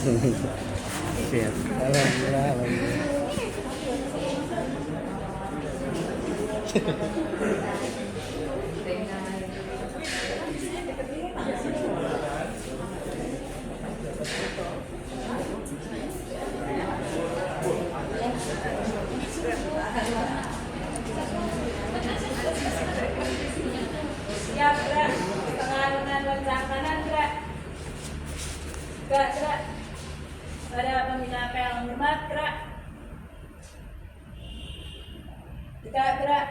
Siap. Alhamdulillah, alhamdulillah. Siap, gerak. Tangan kanan lengan kanan, gerak. Gerak, gerak. Pada pembina apel hormat, gerak. Gerak.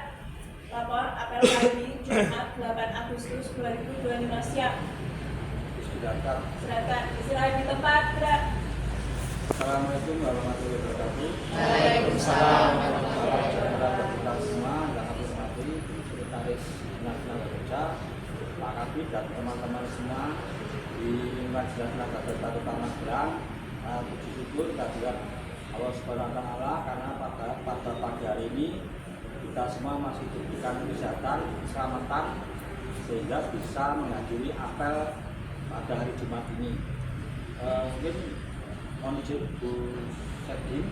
Lapor apel pagi Jumat 8 Agustus 2025 siap. Silakan istirahat di tempat, gerak. Assalamualaikum warahmatullahi wabarakatuh. Waalaikumsalam. Kita semua yang aku hormati Sekretaris Dinas Tenaga Kerja, Pak Kabid dan teman-teman semua di Lingkungan Dinas Tenaga Kerja Kota Magelang. Puji syukur kehadirat Allah Subhanahu wa Ta'ala karena pada pagi hari ini kita semua masih diberikan kesehatan, keselamatan sehingga bisa menghadiri apel pada hari Jumat ini. Mungkin mohon izin Bu Sekjen,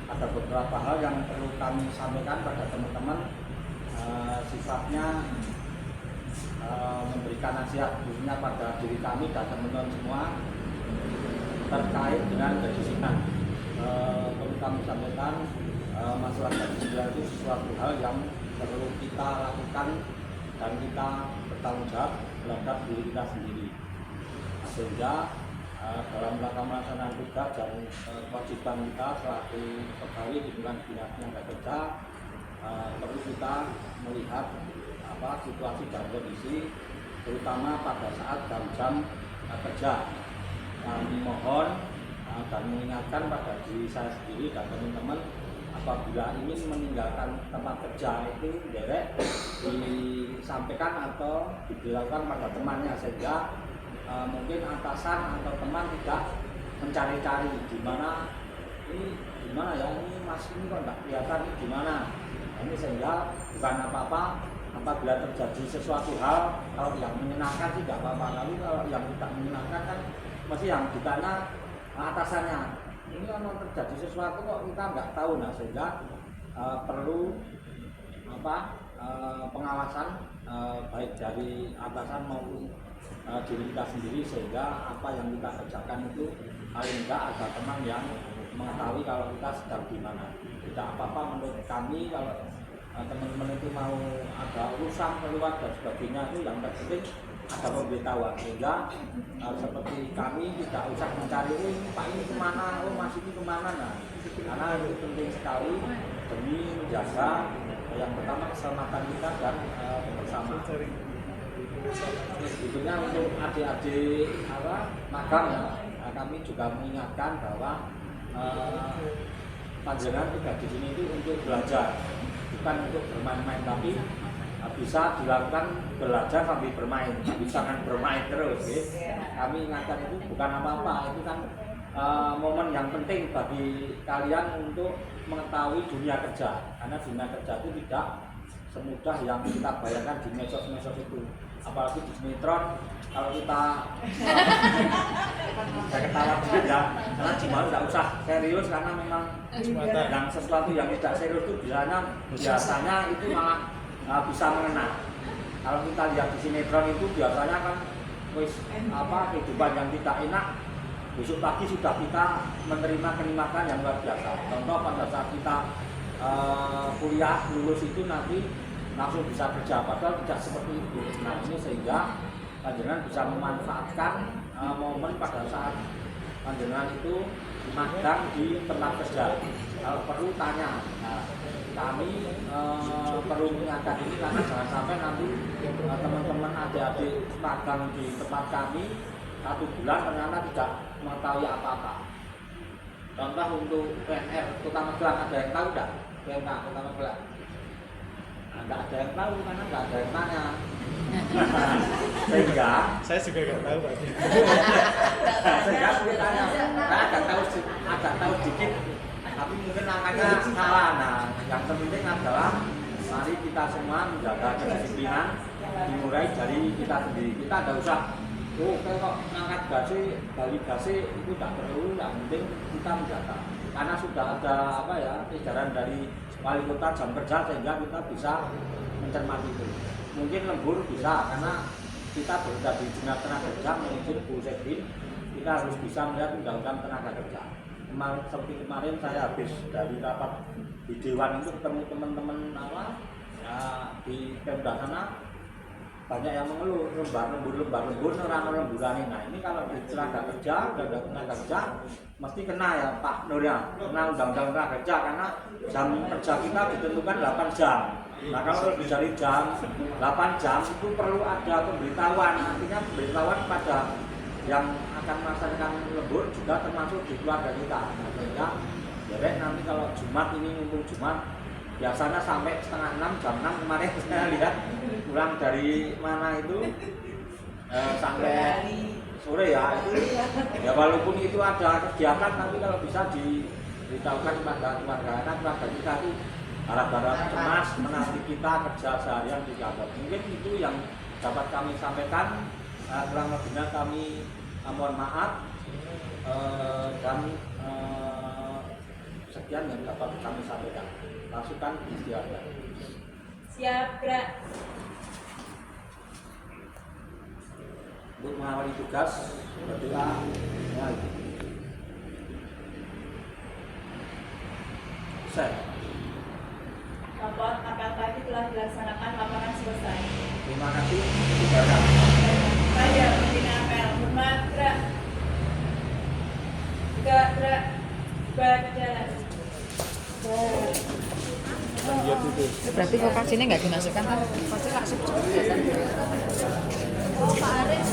ada beberapa hal yang perlu kami sampaikan pada teman-teman, sifatnya memberikan nasihat khususnya pada diri kami dan teman-teman semua terkait dengan kedisiplinan. Perlu kami sampaikan masalah kedisiplinan itu sesuatu hal yang perlu kita lakukan dan kita bertanggung jawab terhadap diri kita sendiri, sehingga dalam rangka melaksanakan tugas dan kewajiban kita selaku pegawai di Lingkungan Dinas Tenaga Kerja, perlu kita melihat situasi dan kondisi terutama pada saat jam kerja. Kami mohon dan mengingatkan pada diri saya sendiri dan teman-teman, apabila ingin meninggalkan tempat kerja itu disampaikan atau diberitahukan pada temannya, sehingga mungkin atasan atau teman tidak mencari-cari di mana ya, ini mas ini kok nggak kelihatan ini gimana. Ini sehingga bukan apa-apa apabila terjadi sesuatu hal, kalau yang menyenangkan sih nggak apa-apa, lalu kalau yang tidak menyenangkan kan masih yang ditanya atasannya. Ini kalau terjadi sesuatu kok kita nggak tahu, nah sehingga perlu pengawasan baik dari atasan maupun diri kita sendiri, sehingga apa yang kita kerjakan itu paling enggak ada teman yang mengetahui kalau kita sedang di mana. Tidak apa-apa menurut kami kalau teman-teman itu mau ada urusan keluar dan sebagainya, itu yang penting ada pemberitahuan, sehingga seperti kami tidak usah mencari Pak ini kemana, Mas ini kemana. Nah, karena itu penting sekali demi menjaga yang pertama keselamatan kita dan kebersamaan. Sebetulnya untuk adik-adik magang, kami juga mengingatkan bahwa panjenengan tugas di sini itu untuk belajar, bukan untuk bermain-main, tapi bisa dilakukan belajar sambil bermain, jangan bermain terus. Kami ingatkan itu bukan apa-apa, itu kan momen yang penting bagi kalian untuk mengetahui dunia kerja, karena dunia kerja itu tidak semudah yang kita bayangkan di medsos itu. Apalagi di sinetron, kalau kita saya ketawa sedikit ya, karena Jimal tidak usah serius, karena memang yang sesuatu yang tidak serius itu biasanya itu malah bisa mengena. Kalau kita lihat di sinetron itu biasanya kan kehidupan yang tidak enak, besok pagi sudah kita menerima kenikmatan yang luar biasa. Contoh pada saat kita kuliah lulus itu nanti langsung bisa kerja, padahal tidak seperti itu. Nah ini sehingga panjenengan bisa memanfaatkan momen pada saat panjenengan itu magang di tempat kerja. Kalau perlu tanya. Nah, kami perlu mengingatkan ini karena jangan sampai nanti teman-teman adik-adik magang di tempat kami 1 bulan ternyata tidak mengetahui apa-apa. Contoh untuk PNR Kota Magelang, ada yang tahu tidak? PNK Kota Magelang? Nggak ada yang tahu karena nggak ada yang tanya. Sehingga Saya juga nggak tahu, Pak. sehingga tanya, agak tahu sedikit, tapi mungkin angkanya salah. Nah, yang terpenting adalah mari kita semua menjaga kedisiplinan dimulai dari kita sendiri. Kita tidak usah Oke kok ngangkat validasi itu tak perlu, yang penting kita mendata. Karena sudah ada apa ya edaran dari wali kota jam kerja sehingga kita bisa mencermati itu. Mungkin lembur bisa karena kita berada di dinas tenaga kerja menuju Bu Sekdin, kita harus bisa melihat undang-undang tenaga kerja. Seperti kemarin saya habis dari rapat di Dewan itu ketemu teman-teman apa ya, di Pemda sana banyak yang mengeluh lembur orang lemburan. Nah ini kalau di tenaga kerja, tenaga kerja mesti kena ya Pak Nur ya, kena undang-undang tenaga kerja karena jam kerja kita ditentukan 8 jam. Nah kalau lebih dari jam 8 jam itu perlu ada pemberitahuan, artinya pemberitahuan pada yang akan melaksanakan lembur juga termasuk di keluarga kita. Nah, sehingga jadi nanti kalau Jumat ini mumpung Jumat biasanya sampai setengah 6, jam 6 kemarin saya lihat pulang dari mana itu sampai sore ya itu ya walaupun itu ada kegiatan tapi kalau bisa diberitahukan kepada keluarga kita itu harap-harap cemas menanti kita kerja seharian di kantor. Mungkin itu yang dapat kami sampaikan, kurang lebihnya kami mohon maaf dan sekian yang dapat kami sampaikan. Masukan istiadat. Siap, gerak. Untuk mengawali tugas berdoa mulai. Saya. Lapor apel pagi telah dilaksanakan, laporan selesai. Terima kasih. Ibadah. Saya pembina apel. Hormat, gerak. Gerak. Berjalan. Berarti kok vaksinnya nggak dimasukkan kan? Vaksin langsung. Oh, Pak Aris,